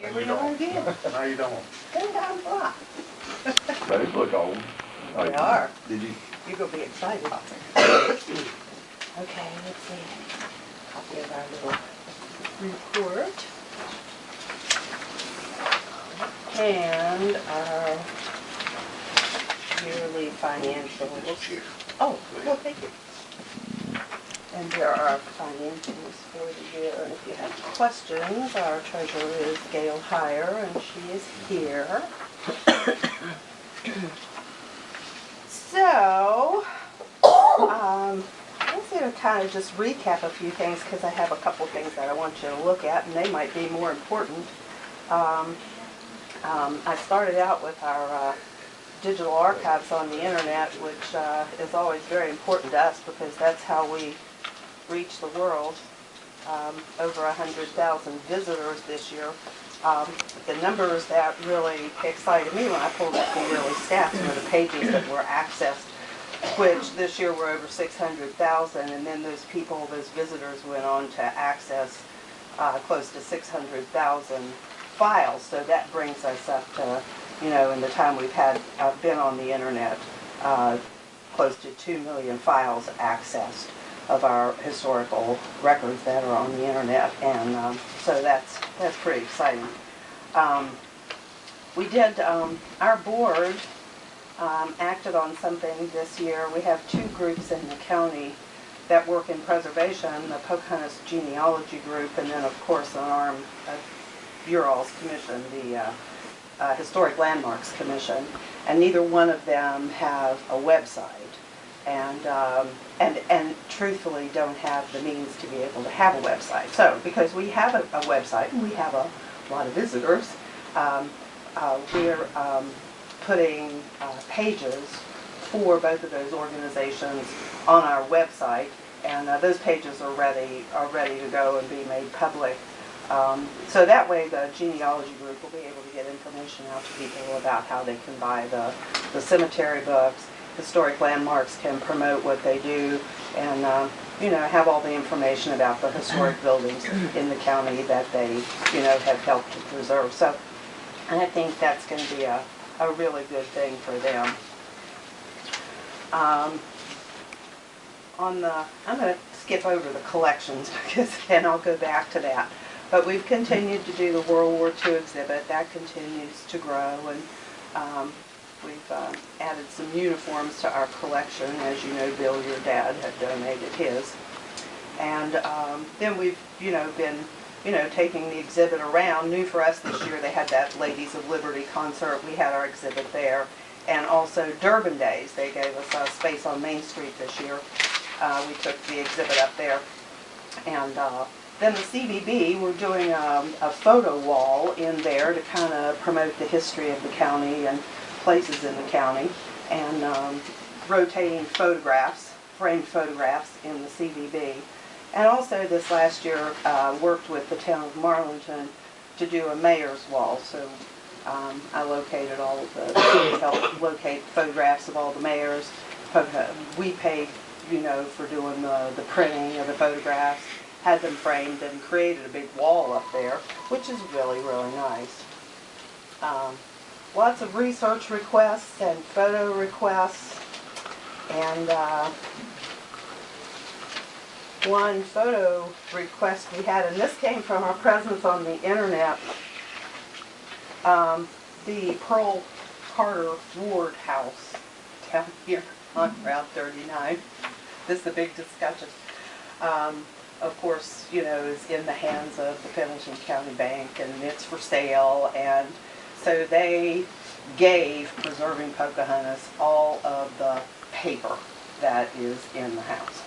Here we are again. How you doing? Good time fly. Those look old. They are. Did you? You're going to be excited. Okay, let's see. Copy of our little report. And our yearly financials. Oh, well, thank you. And there are our financials for the year. And if you have questions, our treasurer is Gail Heyer, and she is here. So, I'm going to kind of just recap a few things because I have a couple things that I want you to look at, and they might be more important. I started out with our digital archives on the internet, which is always very important to us because that's how we reach the world. Over 100,000 visitors this year. The numbers that really excited me when I pulled up the yearly stats were the pages that were accessed, which this year were over 600,000, and then those people, those visitors, went on to access close to 600,000 files. So that brings us up to, you know, in the time we've had been on the internet, close to 2 million files accessed of our historical records that are on the internet, and so that's pretty exciting. We did, our board acted on something this year. We have two groups in the county that work in preservation, the Pocahontas Genealogy Group, and then of course an arm of Bureau's Commission, the Historic Landmarks Commission, and neither one of them have a website. And truthfully don't have the means to be able to have a website. So, because we have a website and we have a lot of visitors, we're putting pages for both of those organizations on our website, and those pages are ready to go and be made public. So that way the genealogy group will be able to get information out to people about how they can buy the cemetery books. Historic Landmarks can promote what they do and, you know, have all the information about the historic buildings in the county that they, you know, have helped to preserve. So I think that's going to be a really good thing for them. I'm going to skip over the collections because then I'll go back to that. But we've continued to do the World War II exhibit. That continues to grow, and we've added some uniforms to our collection. As you know, Bill, your dad, had donated his. And then we've, you know, been, you know, taking the exhibit around. New for us this year, they had that Ladies of Liberty concert. We had our exhibit there. And also Durbin Days. They gave us a space on Main Street this year. We took the exhibit up there. And then the CVB, we're doing a photo wall in there to kind of promote the history of the county and places in the county, and rotating photographs, framed photographs in the CVB. And also this last year worked with the town of Marlington to do a mayor's wall. So I located all of the, helped locate photographs of all the mayors. We paid, you know, for doing the printing of the photographs, had them framed, and created a big wall up there, which is really, really nice. Lots of research requests and photo requests, and one photo request we had, and this came from our presence on the internet, the Pearl Carter Ward House down here on Route 39. This is a big discussion. Of course, you know, is in the hands of the Pendleton County Bank, and it's for sale, and so they gave Preserving Pocahontas all of the paper that is in the house.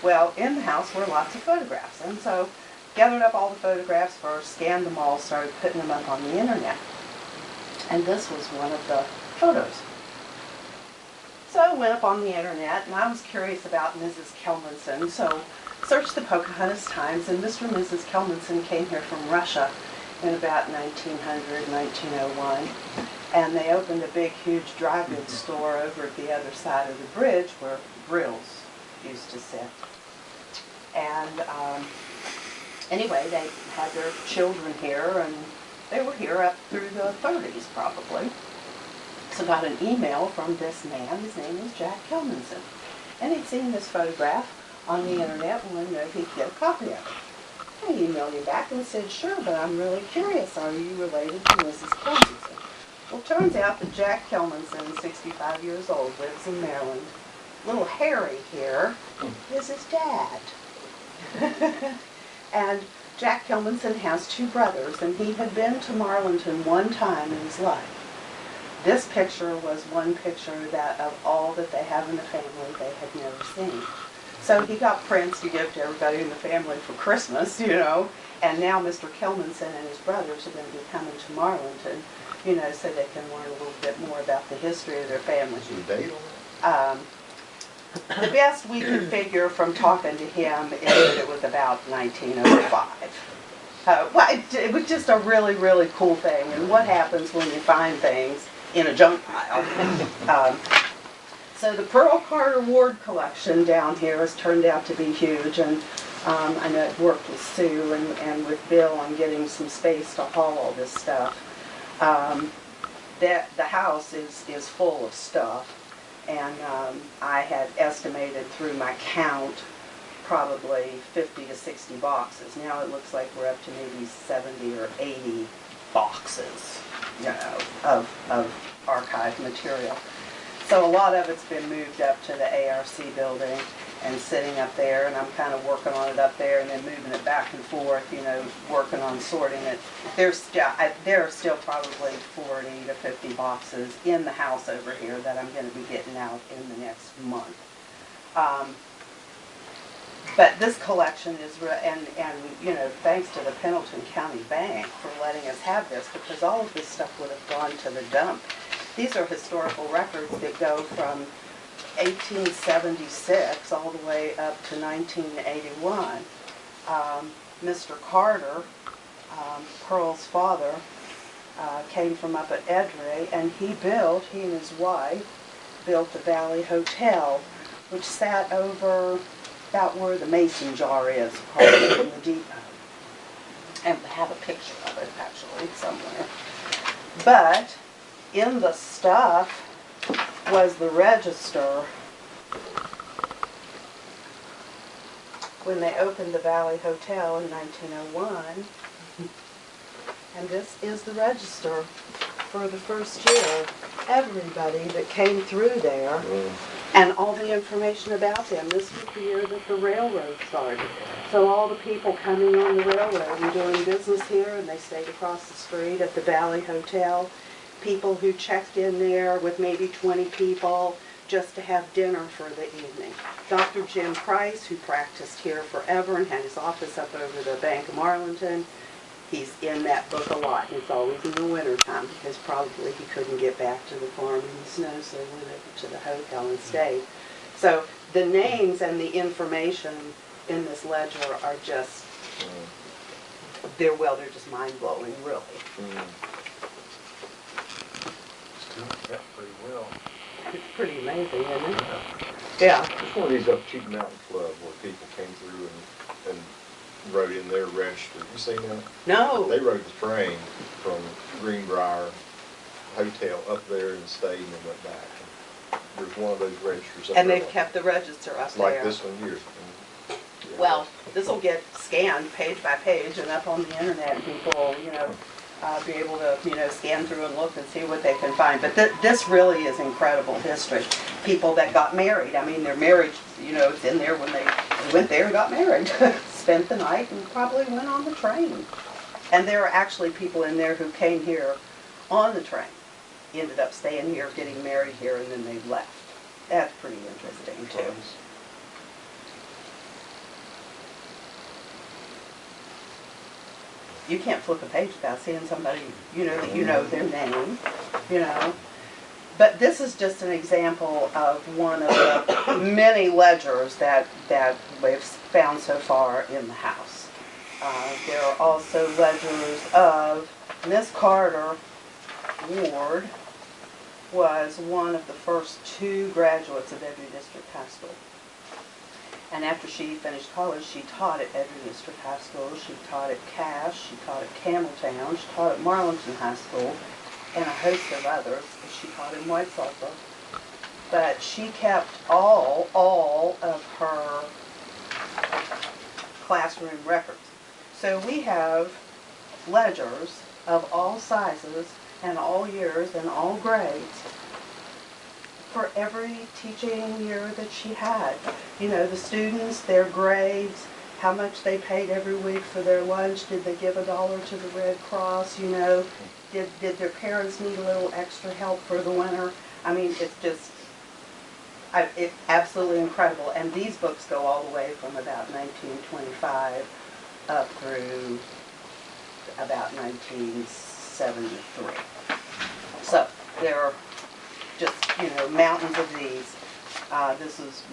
Well, in the house were lots of photographs, and so gathered up all the photographs first, scanned them all, started putting them up on the internet. And this was one of the photos. So I went up on the internet, and I was curious about Mrs. Kelmanson, so searched the Pocahontas Times, and Mr. and Mrs. Kelmanson came here from Russia in about 1900, 1901, and they opened a big, huge dry goods store over at the other side of the bridge where grills used to sit. And anyway, they had their children here, and They were here up through the 30s probably. So got an email from this man, his name was Jack Kelmanson. And he'd seen this photograph on the internet and wanted to know if he could get a copy of it. I emailed him back and said, sure, but I'm really curious. Are you related to Mrs. Kelmanson? Well, it turns out that Jack Kelmanson, 65 years old, lives in Maryland. Little Harry here is his dad. And Jack Kelmanson has two brothers, and he had been to Marlinton one time in his life. This picture was one picture that of all that they have in the family they had never seen. So he got prints to give to everybody in the family for Christmas, you know, and now Mr. Kelmanson and his brothers are going to be coming to Marlinton, you know, so they can learn a little bit more about the history of their families. The date on The best we could figure from talking to him is that it was about 1905. Well, it was just a really, really cool thing. And what happens when you find things in a junk pile? So the Pearl Carter Ward collection down here has turned out to be huge. And I know I've worked with Sue and with Bill on getting some space to haul all this stuff. The house is full of stuff. And I had estimated through my count probably 50 to 60 boxes. Now it looks like we're up to maybe 70 or 80 boxes, you know, of archived material. So a lot of it's been moved up to the ARC building and sitting up there, and I'm kind of working on it up there and then moving it back and forth, you know, working on sorting it. There are still probably 40 to 50 boxes in the house over here that I'm going to be getting out in the next month. But this collection is, and you know, thanks to the Pendleton County Bank for letting us have this, because all of this stuff would have gone to the dump. These are historical records that go from 1876 all the way up to 1981. Mr. Carter, Pearl's father, came from up at Edray, and he and his wife built the Valley Hotel, which sat over about where the mason jar is, probably in the depot. And I have a picture of it, actually, somewhere. But in the stuff was the register when they opened the Valley Hotel in 1901. And this is the register for the first year. Everybody that came through there and all the information about them. This was the year that the railroad started. So all the people coming on the railroad and doing business here, and they stayed across the street at the Valley Hotel. People who checked in there with maybe 20 people just to have dinner for the evening. Dr. Jim Price, who practiced here forever and had his office up over the Bank of Marlinton, he's in that book a lot. It's always in the wintertime because probably he couldn't get back to the farm in the snow, so he went over to the hotel and stayed. So the names and the information in this ledger are just, they're just mind-blowing, really. Yeah, pretty well. It's pretty amazing, isn't it? Yeah. It's one of these upcheap mountain club where people came through and rode in their register. You seen that? No. They rode the train from Greenbrier Hotel up there and stayed and then went back. And there's one of those registers up And there. they've kept the register up there. Like this one here. Yeah. Well, this will get scanned page by page and up on the internet, and people, you know, be able to, you know, scan through and look and see what they can find. But this really is incredible history. People that got married, I mean, their marriage, you know, it's in there when they went there and got married. Spent the night and probably went on the train. And there are actually people in there who came here on the train, ended up staying here, getting married here, and then they left. That's pretty interesting, too. You can't flip a page without seeing somebody, you know, that you know their name, you know. But this is just an example of one of the many ledgers that we've found so far in the house. There are also ledgers of Miss Carter Ward was one of the first two graduates of Edgewood District High School. And after she finished college, she taught at Edward District High School, she taught at Cass, she taught at Campbelltown, she taught at Marlington High School, and a host of others. She taught in White Sulphur. But she kept all of her classroom records. So we have ledgers of all sizes and all years and all grades for every teaching year that she had. You know, the students, their grades, how much they paid every week for their lunch, did they give $1 to the Red Cross, you know, did their parents need a little extra help for the winter? I mean, it's just, it's absolutely incredible. And these books go all the way from about 1925 up through about 1973. So there are just, you know, mountains of these. This is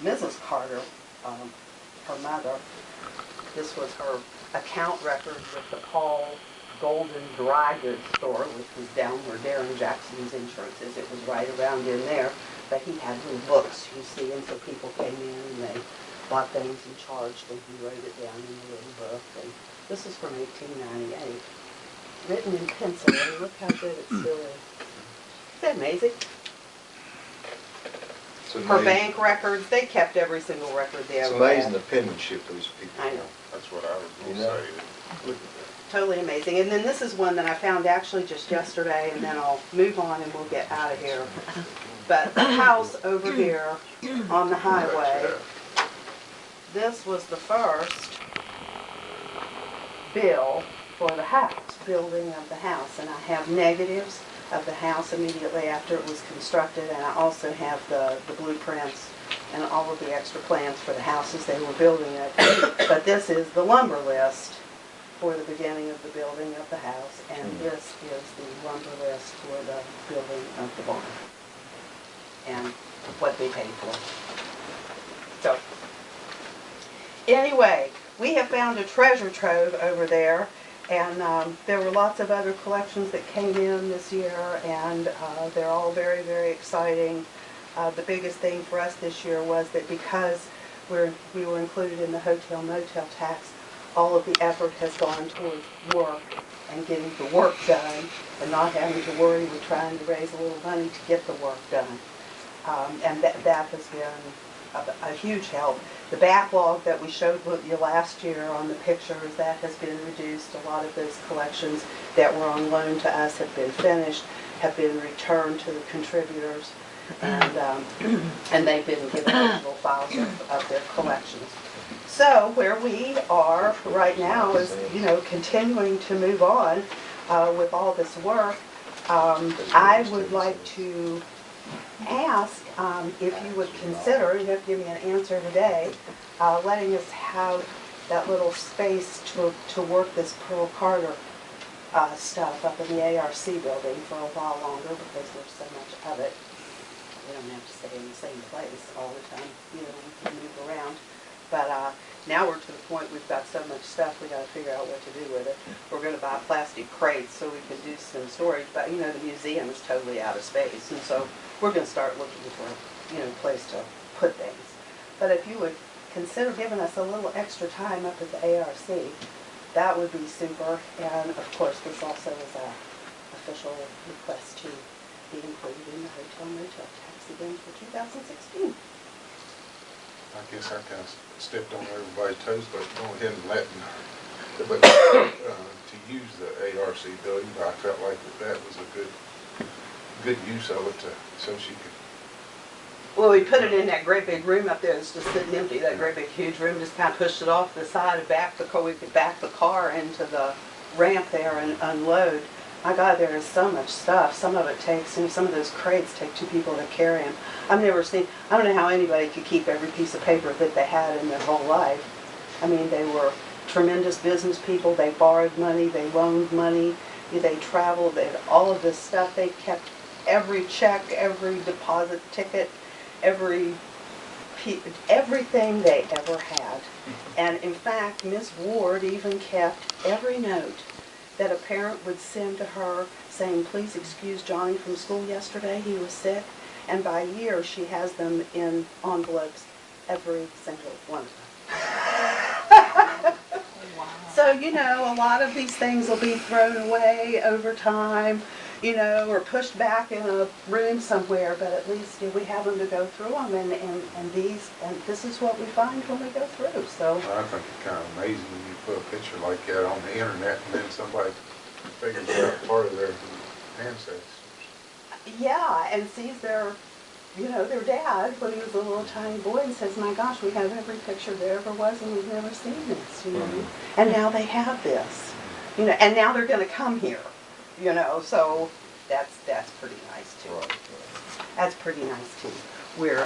Mrs. Carter, her mother. This was her account record with the Paul Golden Dry Goods store, which was down where Darren Jackson's insurance is. It was right around in there. But he had little books, you see, and so people came in and they bought things and charged, and he wrote it down in a little book. And this is from 1898, written in pencil, and look how good it still is. Isn't that amazing? Her bank records, they kept every single record they It's ever had. amazing the penmanship these people I have. know. That's what I was You gonna know? say. Look at Totally amazing. And then this is one that I found actually just yesterday, and then I'll move on and we'll get out of here. But the house over here on the that. highway, this was the first bill for the house, building of the house. And I have negatives of the house immediately after it was constructed, and I also have the blueprints and all of the extra plans for the houses they were building it. But this is the lumber list for the beginning of the building of the house, and this is the lumber list for the building of the barn and what they paid for. So, anyway, we have found a treasure trove over there, and there were lots of other collections that came in this year, and they're all very, very exciting. The biggest thing for us this year was that because we were included in the hotel motel tax, all of the effort has gone towards work and getting the work done and not having to worry with trying to raise a little money to get the work done. And that has been a huge help. The backlog that we showed you last year on the pictures, that has been reduced. A lot of those collections that were on loan to us have been finished, have been returned to the contributors, and they've been given original files of their collections. So where we are right now is, you know, continuing to move on with all this work. I would like to ask if you would consider, you have to give me an answer today, letting us have that little space to work this Pearl Carter stuff up in the ARC building for a while longer, because there's so much of it. We don't have to stay in the same place all the time, you know, we can move around. But now we're to the point we've got so much stuff, we got to figure out what to do with it. We're going to buy plastic crates so we can do some storage, but you know, the museum is totally out of space, and so we're going to start looking for, you know, a place to put things. But if you would consider giving us a little extra time up at the ARC, that would be super. And of course, this also is an official request to be included in the hotel motel tax again for 2016. I guess I kind of stepped on everybody's toes, but going ahead and letting, but to use the ARC building, I felt like that was a good use of it, so she could. Well, we put it in that great big room up there that's just sitting empty, that great big huge room, just kind of pushed it off to the side and back the car. We could back the car into the ramp there and unload. My God, there is so much stuff. Some of it takes, and some of those crates take 2 people to carry them. I've never seen, I don't know how anybody could keep every piece of paper that they had in their whole life. I mean, they were tremendous business people. They borrowed money, they loaned money, they traveled, they had all of this stuff. They kept every check, every deposit ticket, everything they ever had. And in fact, Miss Ward even kept every note that a parent would send to her saying, please excuse Johnny from school yesterday, he was sick. And by year, she has them in envelopes every single one of them. Wow. So, you know, a lot of these things will be thrown away over time, you know, or pushed back in a room somewhere, but at least we have them to go through them, and this is what we find when we go through, so. I think it's kind of amazing when you put a picture like that on the internet and then somebody figures out part of their ancestors. Yeah, and sees their, you know, their dad when he was a little tiny boy and says, my gosh, we have every picture there ever was and we've never seen this, you know. Mhm. And now they have this, you know, and now they're gonna come here, you know, so that's pretty nice too. Right. That's pretty nice too. We're,